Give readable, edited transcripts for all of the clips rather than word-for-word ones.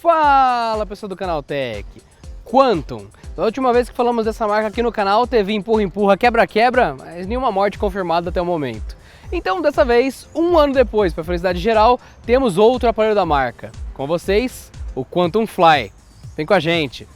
Fala, pessoal do canal Tech. Quantum. Da última vez que falamos dessa marca aqui no canal, teve empurra-empurra, quebra-quebra, mas nenhuma morte confirmada até o momento. Então, dessa vez, um ano depois, para felicidade geral, temos outro aparelho da marca. Com vocês, o Quantum Fly. Vem com a gente.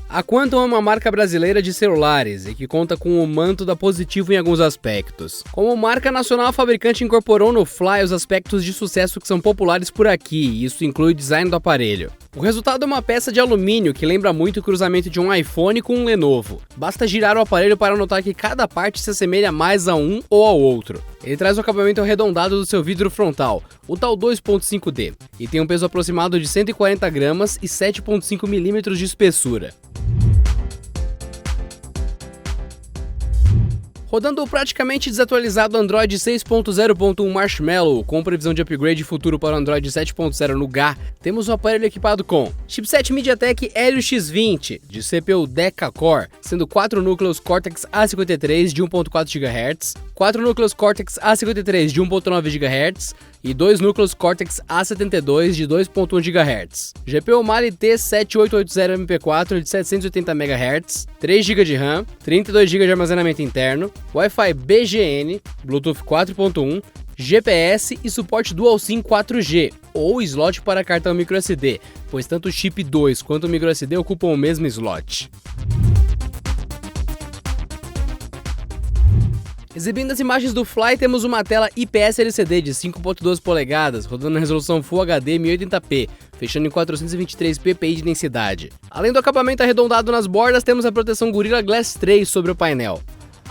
A Quantum é uma marca brasileira de celulares e que conta com o manto da Positivo em alguns aspectos. Como marca nacional, a fabricante incorporou no Fly os aspectos de sucesso que são populares por aqui, e isso inclui o design do aparelho. O resultado é uma peça de alumínio que lembra muito o cruzamento de um iPhone com um Lenovo. Basta girar o aparelho para notar que cada parte se assemelha mais a um ou ao outro. Ele traz o acabamento arredondado do seu vidro frontal, o tal 2.5D, e tem um peso aproximado de 140 gramas e 7.5 milímetros de espessura. Rodando o praticamente desatualizado Android 6.0.1 Marshmallow, com previsão de upgrade futuro para o Android 7.0 no GA, temos o aparelho equipado com chipset MediaTek Helio X20, de CPU Deca-Core, sendo 4 núcleos Cortex A53 de 1.4 GHz, 4 núcleos Cortex A53 de 1.9 GHz, e 2 núcleos Cortex A72 de 2.1 GHz. GPU Mali T7880MP4 de 780 MHz, 3 GB de RAM, 32 GB de armazenamento interno, Wi-Fi BGN, Bluetooth 4.1, GPS e suporte DualSIM 4G, ou slot para cartão microSD, pois tanto o chip 2 quanto o microSD ocupam o mesmo slot. Exibindo as imagens do Fly, temos uma tela IPS LCD de 5.2 polegadas, rodando na resolução Full HD 1080p, fechando em 423 ppi de densidade. Além do acabamento arredondado nas bordas, temos a proteção Gorilla Glass 3 sobre o painel.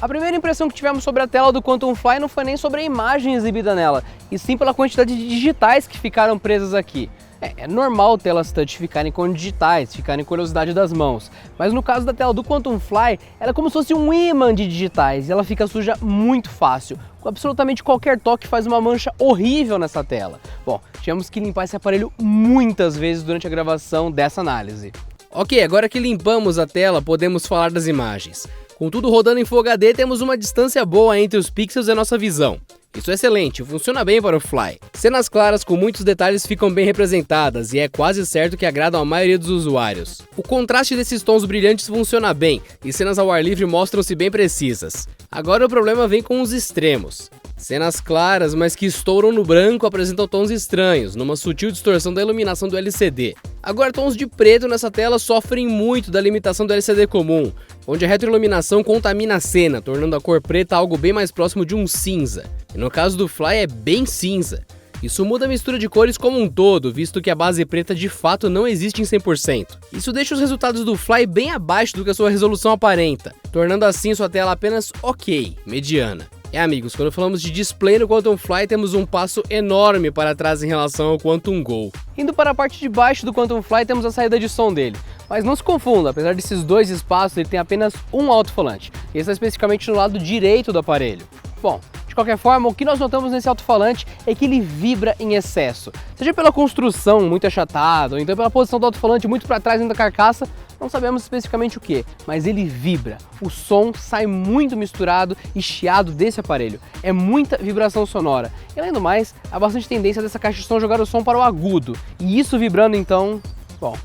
A primeira impressão que tivemos sobre a tela do Quantum Fly não foi nem sobre a imagem exibida nela, e sim pela quantidade de digitais que ficaram presas aqui. É normal telas touch ficarem com digitais, ficarem curiosidade das mãos, mas no caso da tela do Quantum Fly, ela é como se fosse um ímã de digitais e ela fica suja muito fácil. Com absolutamente qualquer toque faz uma mancha horrível nessa tela. Bom, tivemos que limpar esse aparelho muitas vezes durante a gravação dessa análise. Ok, agora que limpamos a tela, podemos falar das imagens. Com tudo rodando em Full HD, temos uma distância boa entre os pixels e a nossa visão. Isso é excelente, funciona bem para o Fly. Cenas claras com muitos detalhes ficam bem representadas e é quase certo que agradam a maioria dos usuários. O contraste desses tons brilhantes funciona bem e cenas ao ar livre mostram-se bem precisas. Agora o problema vem com os extremos. Cenas claras, mas que estouram no branco, apresentam tons estranhos, numa sutil distorção da iluminação do LCD. Agora, tons de preto nessa tela sofrem muito da limitação do LCD comum, onde a retroiluminação contamina a cena, tornando a cor preta algo bem mais próximo de um cinza. E no caso do Fly é bem cinza. Isso muda a mistura de cores como um todo, visto que a base preta de fato não existe em 100%. Isso deixa os resultados do Fly bem abaixo do que a sua resolução aparenta, tornando assim sua tela apenas ok, mediana. Amigos, quando falamos de display no Quantum Fly, temos um passo enorme para trás em relação ao Quantum Go. Indo para a parte de baixo do Quantum Fly, temos a saída de som dele. Mas não se confunda, apesar desses dois espaços, ele tem apenas um alto-falante. E está especificamente no lado direito do aparelho. Bom, de qualquer forma, o que nós notamos nesse alto-falante é que ele vibra em excesso. Seja pela construção muito achatada, ou então pela posição do alto-falante muito para trás dentro da carcaça, não sabemos especificamente o que, mas ele vibra. O som sai muito misturado e chiado desse aparelho. É muita vibração sonora. E além do mais, há bastante tendência dessa caixa de som jogar o som para o agudo. E isso vibrando então, bom,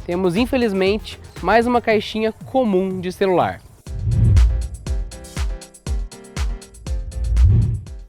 temos infelizmente mais uma caixinha comum de celular.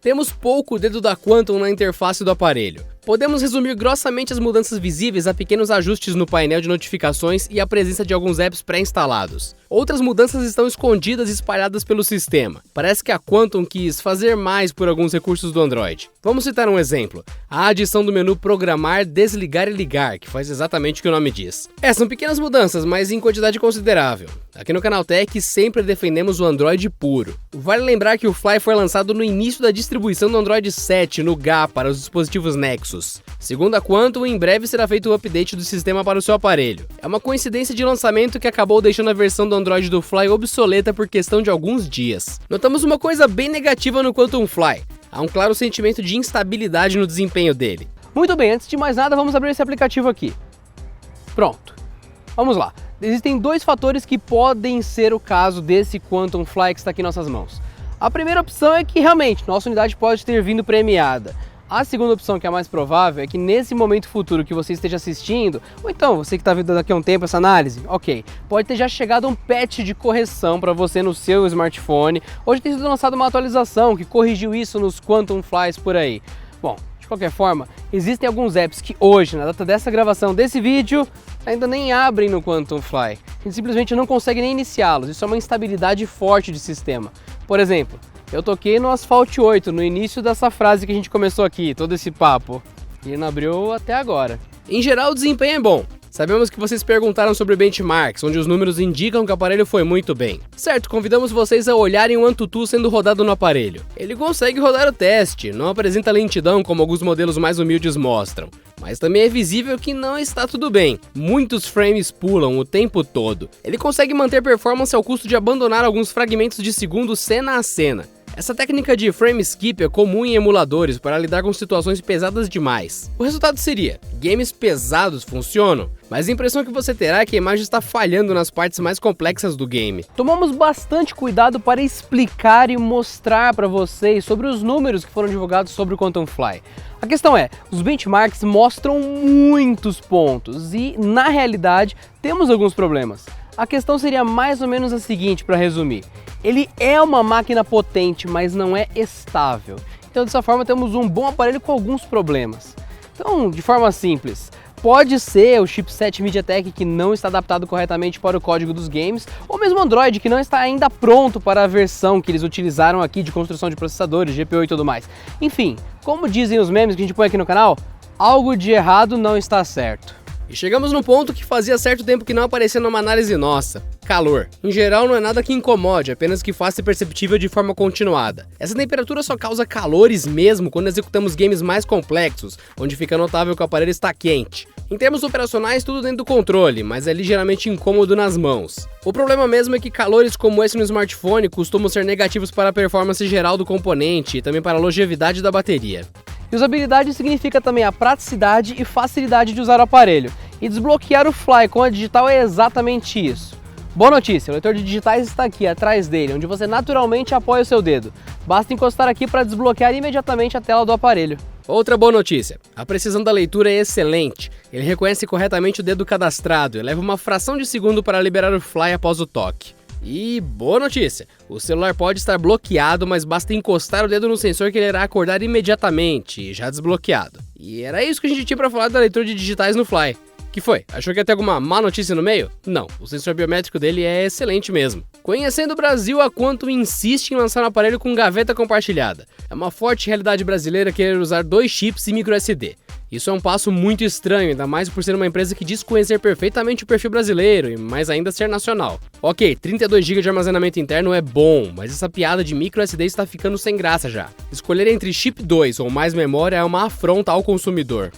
Temos pouco dedo da Quantum na interface do aparelho. Podemos resumir grossamente as mudanças visíveis a pequenos ajustes no painel de notificações e a presença de alguns apps pré-instalados. Outras mudanças estão escondidas e espalhadas pelo sistema. Parece que a Quantum quis fazer mais por alguns recursos do Android. Vamos citar um exemplo. A adição do menu Programar, Desligar e Ligar, que faz exatamente o que o nome diz. São pequenas mudanças, mas em quantidade considerável. Aqui no Canal Tech sempre defendemos o Android puro. Vale lembrar que o Fly foi lançado no início da distribuição do Android 7 no GA para os dispositivos Nexus. Segundo a Quantum, em breve será feito o update do sistema para o seu aparelho. É uma coincidência de lançamento que acabou deixando a versão do Android do Fly obsoleta por questão de alguns dias. Notamos uma coisa bem negativa no Quantum Fly. Há um claro sentimento de instabilidade no desempenho dele. Muito bem, antes de mais nada, vamos abrir esse aplicativo aqui. Pronto. Vamos lá. Existem dois fatores que podem ser o caso desse Quantum Fly que está aqui em nossas mãos. A primeira opção é que realmente nossa unidade pode ter vindo premiada. A segunda opção, que é a mais provável, é que nesse momento futuro que você esteja assistindo, ou então você que está vendo daqui a um tempo essa análise, ok, pode ter já chegado um patch de correção para você no seu smartphone, hoje tem sido lançada uma atualização que corrigiu isso nos Quantum Flys por aí. Bom, de qualquer forma, existem alguns apps que hoje, na data dessa gravação desse vídeo, ainda nem abrem no Quantum Fly. A gente simplesmente não consegue nem iniciá-los, isso é uma instabilidade forte de sistema. Por exemplo, eu toquei no Asphalt 8, no início dessa frase que a gente começou aqui, todo esse papo, e ele não abriu até agora. Em geral, o desempenho é bom. Sabemos que vocês perguntaram sobre benchmarks, onde os números indicam que o aparelho foi muito bem. Certo, convidamos vocês a olharem o AnTuTu sendo rodado no aparelho. Ele consegue rodar o teste, não apresenta lentidão como alguns modelos mais humildes mostram. Mas também é visível que não está tudo bem. Muitos frames pulam o tempo todo. Ele consegue manter performance ao custo de abandonar alguns fragmentos de segundo cena a cena. Essa técnica de frame skip é comum em emuladores para lidar com situações pesadas demais. O resultado seria: games pesados funcionam, mas a impressão que você terá é que a imagem está falhando nas partes mais complexas do game. Tomamos bastante cuidado para explicar e mostrar para vocês sobre os números que foram divulgados sobre o Quantum Fly. A questão é, os benchmarks mostram muitos pontos e, na realidade, temos alguns problemas. A questão seria mais ou menos a seguinte, para resumir. Ele é uma máquina potente, mas não é estável. Então, dessa forma, temos um bom aparelho com alguns problemas. Então, de forma simples, pode ser o chipset MediaTek que não está adaptado corretamente para o código dos games, ou mesmo Android que não está ainda pronto para a versão que eles utilizaram aqui de construção de processadores, GPU e tudo mais. Enfim, como dizem os memes que a gente põe aqui no canal, algo de errado não está certo. E chegamos no ponto que fazia certo tempo que não aparecia numa análise nossa: calor. Em geral não é nada que incomode, apenas que faça perceptível de forma continuada. Essa temperatura só causa calores mesmo quando executamos games mais complexos, onde fica notável que o aparelho está quente. Em termos operacionais, tudo dentro do controle, mas é ligeiramente incômodo nas mãos. O problema mesmo é que calores como esse no smartphone costumam ser negativos para a performance geral do componente e também para a longevidade da bateria. E usabilidade significa também a praticidade e facilidade de usar o aparelho. E desbloquear o Fly com a digital é exatamente isso. Boa notícia, o leitor de digitais está aqui atrás dele, onde você naturalmente apoia o seu dedo. Basta encostar aqui para desbloquear imediatamente a tela do aparelho. Outra boa notícia, a precisão da leitura é excelente. Ele reconhece corretamente o dedo cadastrado e leva uma fração de segundo para liberar o Fly após o toque. E boa notícia, o celular pode estar bloqueado, mas basta encostar o dedo no sensor que ele irá acordar imediatamente, já desbloqueado. E era isso que a gente tinha para falar da leitura de digitais no Fly. Que foi? Achou que ia ter alguma má notícia no meio? Não, o sensor biométrico dele é excelente mesmo. Conhecendo o Brasil, a Quantum insiste em lançar um aparelho com gaveta compartilhada. É uma forte realidade brasileira querer usar 2 chips e microSD. Isso é um passo muito estranho, ainda mais por ser uma empresa que diz conhecer perfeitamente o perfil brasileiro e mais ainda ser nacional. Ok, 32 GB de armazenamento interno é bom, mas essa piada de microSD está ficando sem graça já. Escolher entre chip 2 ou mais memória é uma afronta ao consumidor.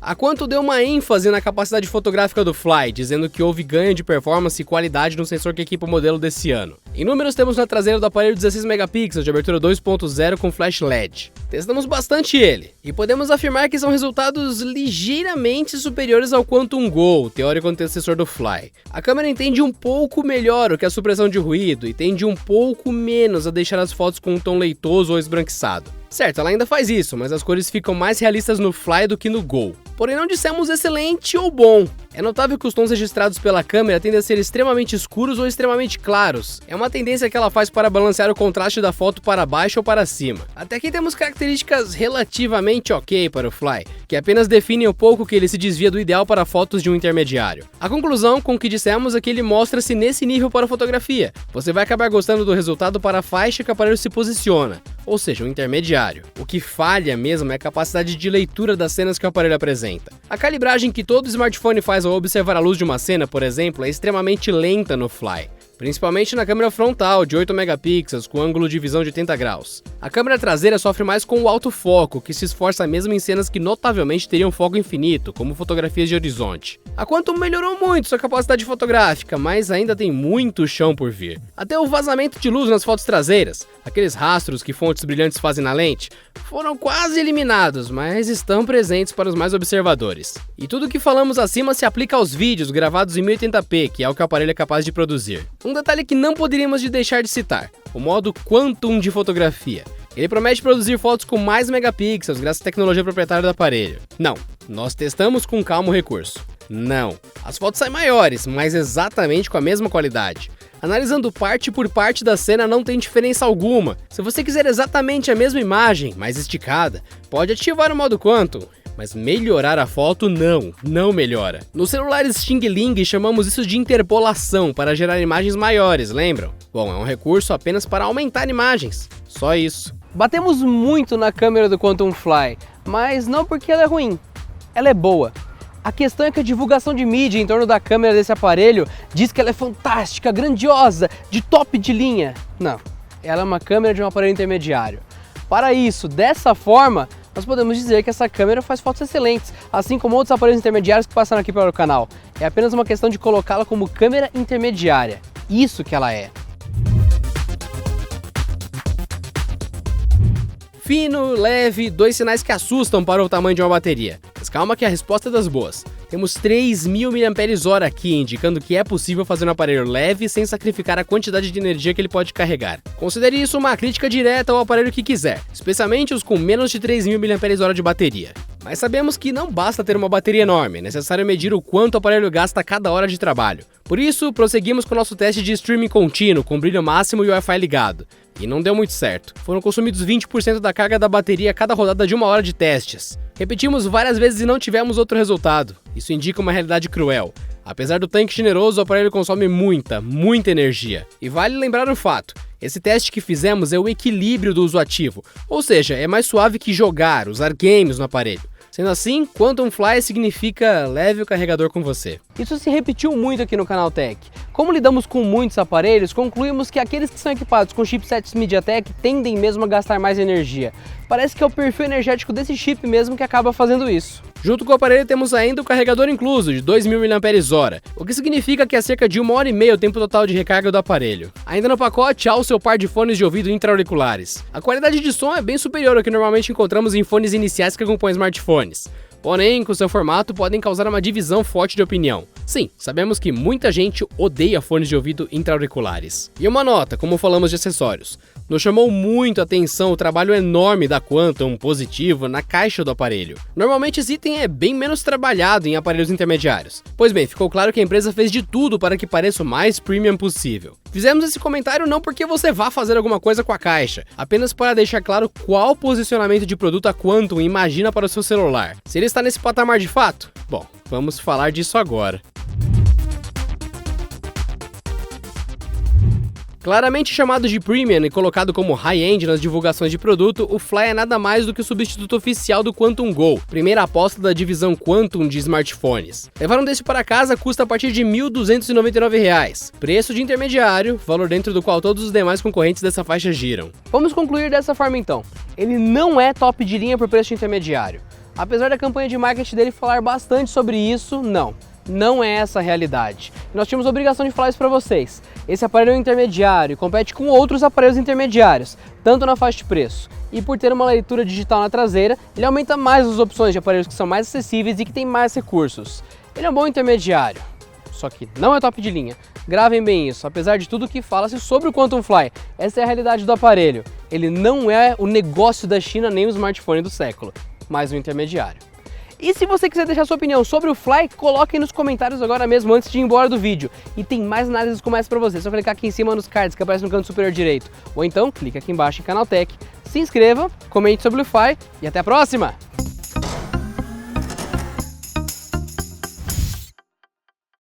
A Quantum deu uma ênfase na capacidade fotográfica do Fly, dizendo que houve ganho de performance e qualidade no sensor que equipa o modelo desse ano. Em números, temos na traseira do aparelho 16 megapixels de abertura 2.0 com flash LED. Testamos bastante ele, e podemos afirmar que são resultados ligeiramente superiores ao Quantum Go, o teórico antecessor do Fly. A câmera entende um pouco melhor o que é a supressão de ruído e tende um pouco menos a deixar as fotos com um tom leitoso ou esbranquiçado. Certo, ela ainda faz isso, mas as cores ficam mais realistas no Fly do que no Go. Porém, não dissemos excelente ou bom. É notável que os tons registrados pela câmera tendem a ser extremamente escuros ou extremamente claros. É uma tendência que ela faz para balancear o contraste da foto para baixo ou para cima. Até aqui temos características relativamente ok para o Fly, que apenas definem um pouco que ele se desvia do ideal para fotos de um intermediário. A conclusão com o que dissemos é que ele mostra-se nesse nível para a fotografia. Você vai acabar gostando do resultado para a faixa que o aparelho se posiciona, ou seja, um intermediário. O que falha mesmo é a capacidade de leitura das cenas que o aparelho apresenta. A calibragem que todo smartphone faz ao observar a luz de uma cena, por exemplo, é extremamente lenta no Fly, principalmente na câmera frontal de 8 megapixels com ângulo de visão de 80 graus. A câmera traseira sofre mais com o autofoco, que se esforça mesmo em cenas que notavelmente teriam foco infinito, como fotografias de horizonte. A Quantum melhorou muito sua capacidade fotográfica, mas ainda tem muito chão por vir. Até o vazamento de luz nas fotos traseiras, aqueles rastros que fontes brilhantes fazem na lente, foram quase eliminados, mas estão presentes para os mais observadores. E tudo o que falamos acima se aplica aos vídeos gravados em 1080p, que é o que o aparelho é capaz de produzir. Um Um detalhe que não poderíamos deixar de citar, o modo Quantum de fotografia. Ele promete produzir fotos com mais megapixels graças à tecnologia proprietária do aparelho. Não, nós testamos com calma o recurso. Não, as fotos saem maiores, mas exatamente com a mesma qualidade. Analisando parte por parte da cena não tem diferença alguma. Se você quiser exatamente a mesma imagem, mais esticada, pode ativar o modo Quantum. Mas melhorar a foto não melhora. Nos celulares Xing Ling chamamos isso de interpolação para gerar imagens maiores, lembram? Bom, é um recurso apenas para aumentar imagens, só isso. Batemos muito na câmera do Quantum Fly, mas não porque ela é ruim, ela é boa. A questão é que a divulgação de mídia em torno da câmera desse aparelho diz que ela é fantástica, grandiosa, de top de linha. Não, ela é uma câmera de um aparelho intermediário. Para isso, dessa forma, nós podemos dizer que essa câmera faz fotos excelentes, assim como outros aparelhos intermediários que passaram aqui pelo canal. É apenas uma questão de colocá-la como câmera intermediária. Isso que ela é. Fino, leve, dois sinais que assustam para o tamanho de uma bateria. Mas calma que a resposta é das boas. Temos 3.000 mAh aqui, indicando que é possível fazer um aparelho leve sem sacrificar a quantidade de energia que ele pode carregar. Considere isso uma crítica direta ao aparelho que quiser, especialmente os com menos de 3.000 mAh de bateria. Mas sabemos que não basta ter uma bateria enorme, é necessário medir o quanto o aparelho gasta a cada hora de trabalho. Por isso, prosseguimos com o nosso teste de streaming contínuo, com brilho máximo e Wi-Fi ligado. E não deu muito certo. Foram consumidos 20% da carga da bateria a cada rodada de 1 hora de testes. Repetimos várias vezes e não tivemos outro resultado. Isso indica uma realidade cruel. Apesar do tanque generoso, o aparelho consome muita energia. E vale lembrar um fato. Esse teste que fizemos é o equilíbrio do uso ativo. Ou seja, é mais suave que jogar, usar games no aparelho. Sendo assim, Quantum Fly significa leve o carregador com você. Isso se repetiu muito aqui no Canal Tech. Como lidamos com muitos aparelhos, concluímos que aqueles que são equipados com chipsets MediaTek tendem mesmo a gastar mais energia. Parece que é o perfil energético desse chip mesmo que acaba fazendo isso. Junto com o aparelho temos ainda o carregador incluso, de 2.000 mAh, o que significa que é cerca de 1h30 o tempo total de recarga do aparelho. Ainda no pacote há o seu par de fones de ouvido intra-auriculares. A qualidade de som é bem superior ao que normalmente encontramos em fones iniciais que acompanham smartphones. Porém, com seu formato podem causar uma divisão forte de opinião. Sim, sabemos que muita gente odeia fones de ouvido intra-auriculares. E uma nota, como falamos de acessórios. Nos chamou muito a atenção o trabalho enorme da Quantum positivo na caixa do aparelho. Normalmente esse item é bem menos trabalhado em aparelhos intermediários. Pois bem, ficou claro que a empresa fez de tudo para que pareça o mais premium possível. Fizemos esse comentário não porque você vá fazer alguma coisa com a caixa, apenas para deixar claro qual posicionamento de produto a Quantum imagina para o seu celular. Se ele está nesse patamar de fato? Bom, vamos falar disso agora. Claramente chamado de Premium e colocado como high-end nas divulgações de produto, o Fly é nada mais do que o substituto oficial do Quantum Go, primeira aposta da divisão Quantum de smartphones. Levar um desse para casa custa a partir de R$ 1.299, preço de intermediário, valor dentro do qual todos os demais concorrentes dessa faixa giram. Vamos concluir dessa forma então. Ele não é top de linha por preço de intermediário. Apesar da campanha de marketing dele falar bastante sobre isso, não é essa a realidade. Nós tínhamos a obrigação de falar isso para vocês. Esse aparelho é um intermediário e compete com outros aparelhos intermediários, tanto na faixa de preço. E por ter uma leitura digital na traseira, ele aumenta mais as opções de aparelhos que são mais acessíveis e que têm mais recursos. Ele é um bom intermediário, só que não é top de linha. Gravem bem isso, apesar de tudo que fala-se sobre o Quantum Fly, essa é a realidade do aparelho. Ele não é o negócio da China nem o smartphone do século, mas um intermediário. E se você quiser deixar sua opinião sobre o Fly, coloque aí nos comentários agora mesmo antes de ir embora do vídeo. E tem mais análises como essa pra você, é só clicar aqui em cima nos cards que aparece no canto superior direito. Ou então, clica aqui embaixo em Canal Tech, se inscreva, comente sobre o Fly e até a próxima!